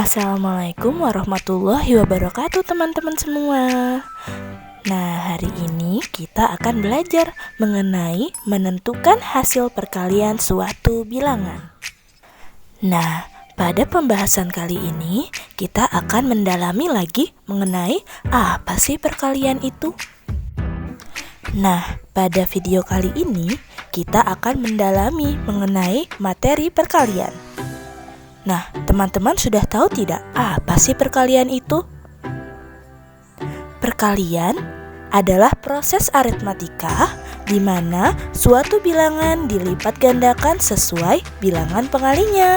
Assalamualaikum warahmatullahi wabarakatuh teman-teman semua. Nah, hari ini kita akan belajar mengenai menentukan hasil perkalian suatu bilangan. Nah, pada pembahasan kali ini kita akan mendalami lagi mengenai apa sih perkalian itu. Nah, pada video kali ini kita akan mendalami mengenai materi perkalian. Nah, teman-teman sudah tahu tidak apa sih perkalian itu? Perkalian adalah proses aritmatika di mana suatu bilangan dilipat gandakan sesuai bilangan pengalinya.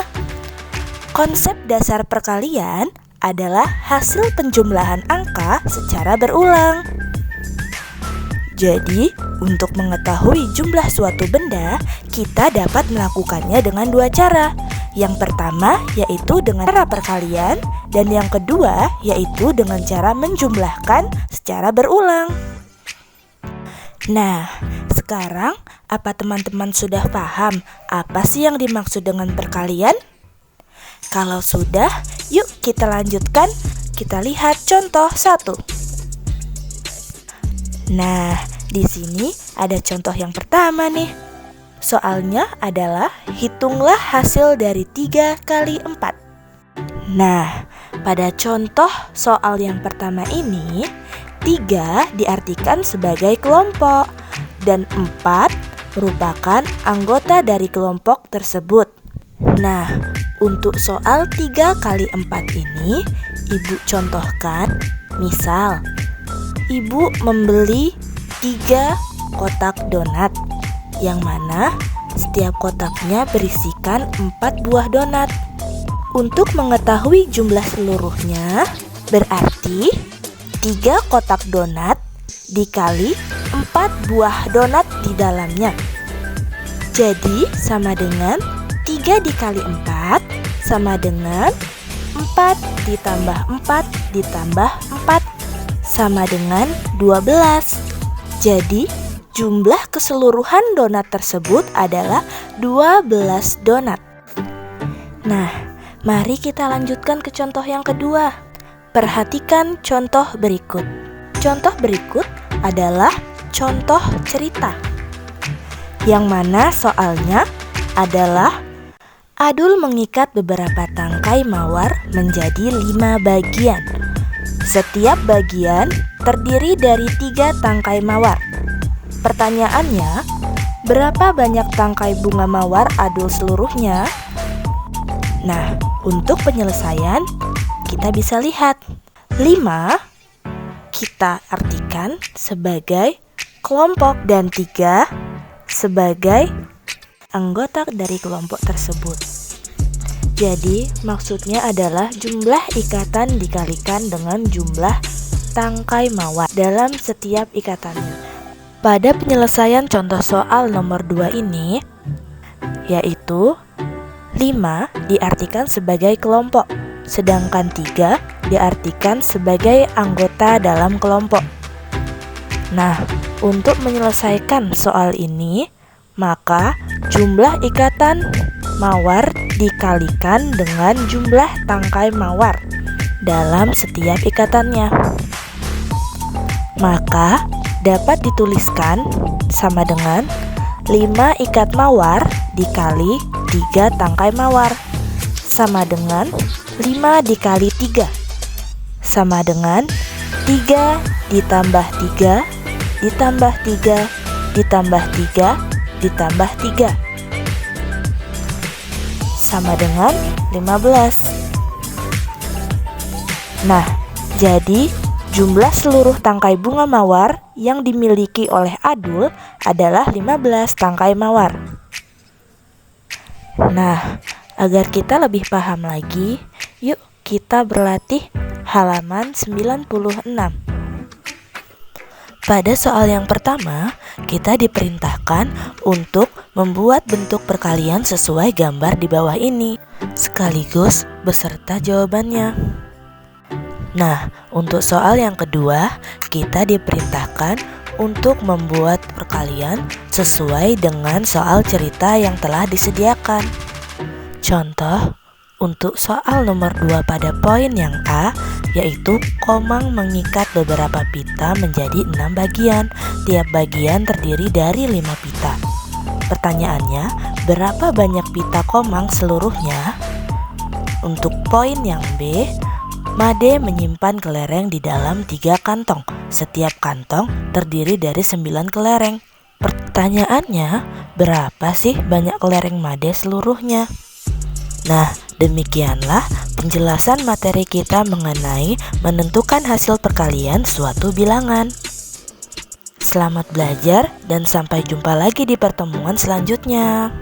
Konsep dasar perkalian adalah hasil penjumlahan angka secara berulang. Jadi, untuk mengetahui jumlah suatu benda, kita dapat melakukannya dengan dua cara. Yang pertama yaitu dengan cara perkalian, dan yang kedua yaitu dengan cara menjumlahkan secara berulang. Nah, sekarang apa teman-teman sudah paham apa sih yang dimaksud dengan perkalian? Kalau sudah, yuk kita lanjutkan. Kita lihat contoh 1. Nah, di sini ada contoh yang pertama nih. Soalnya adalah hitunglah hasil dari 3 kali 4. Nah, pada contoh soal yang pertama ini 3 diartikan sebagai kelompok dan 4 merupakan anggota dari kelompok tersebut. Nah, untuk soal 3 kali 4 ini Ibu contohkan. Misal, Ibu membeli 3 kotak donat, yang mana setiap kotaknya berisikan 4 buah donat. Untuk mengetahui jumlah seluruhnya, berarti 3 kotak donat dikali 4 buah donat di dalamnya. Jadi sama dengan 3 dikali 4 sama dengan 4 ditambah 4 ditambah 4 sama dengan 12. Jadi jumlah keseluruhan donat tersebut adalah 12 donat. Nah, mari kita lanjutkan ke contoh yang kedua. Perhatikan contoh berikut. Contoh berikut adalah contoh cerita, yang mana soalnya adalah Adul mengikat beberapa tangkai mawar menjadi 5 bagian. Setiap bagian terdiri dari 3 tangkai mawar. Pertanyaannya, berapa banyak tangkai bunga mawar Adul seluruhnya? Nah, untuk penyelesaian, kita bisa lihat 5 kita artikan sebagai kelompok dan 3 sebagai anggota dari kelompok tersebut. Jadi, maksudnya adalah jumlah ikatan dikalikan dengan jumlah tangkai mawar dalam setiap ikatannya. Pada penyelesaian contoh soal nomor 2 ini, yaitu 5 diartikan sebagai kelompok, sedangkan 3 diartikan sebagai anggota dalam kelompok. Nah, untuk menyelesaikan soal ini, maka jumlah ikatan mawar dikalikan dengan jumlah tangkai mawar dalam setiap ikatannya. Maka dapat dituliskan sama dengan 5 ikat mawar dikali 3 tangkai mawar sama dengan 5 dikali 3 sama dengan 3 ditambah 3 ditambah 3 ditambah 3 ditambah 3 sama dengan 15. Nah, jadi jumlah seluruh tangkai bunga mawar yang dimiliki oleh Adul adalah 15 tangkai mawar. Nah, agar kita lebih paham lagi, yuk kita berlatih halaman 96. Pada soal yang pertama, kita diperintahkan untuk membuat bentuk perkalian sesuai gambar di bawah ini, sekaligus beserta jawabannya. Nah, untuk soal yang kedua, kita diperintahkan untuk membuat perkalian sesuai dengan soal cerita yang telah disediakan. Contoh Untuk soal nomor 2 pada poin yang A, yaitu Komang mengikat beberapa pita menjadi 6 bagian. Tiap bagian terdiri dari 5 pita. Pertanyaannya, berapa banyak pita Komang seluruhnya? Untuk poin yang B, Made menyimpan kelereng di dalam 3 kantong. Setiap kantong terdiri dari 9 kelereng. Pertanyaannya, berapa sih banyak kelereng Made seluruhnya? Nah, demikianlah penjelasan materi kita mengenai menentukan hasil perkalian suatu bilangan. Selamat belajar dan sampai jumpa lagi di pertemuan selanjutnya.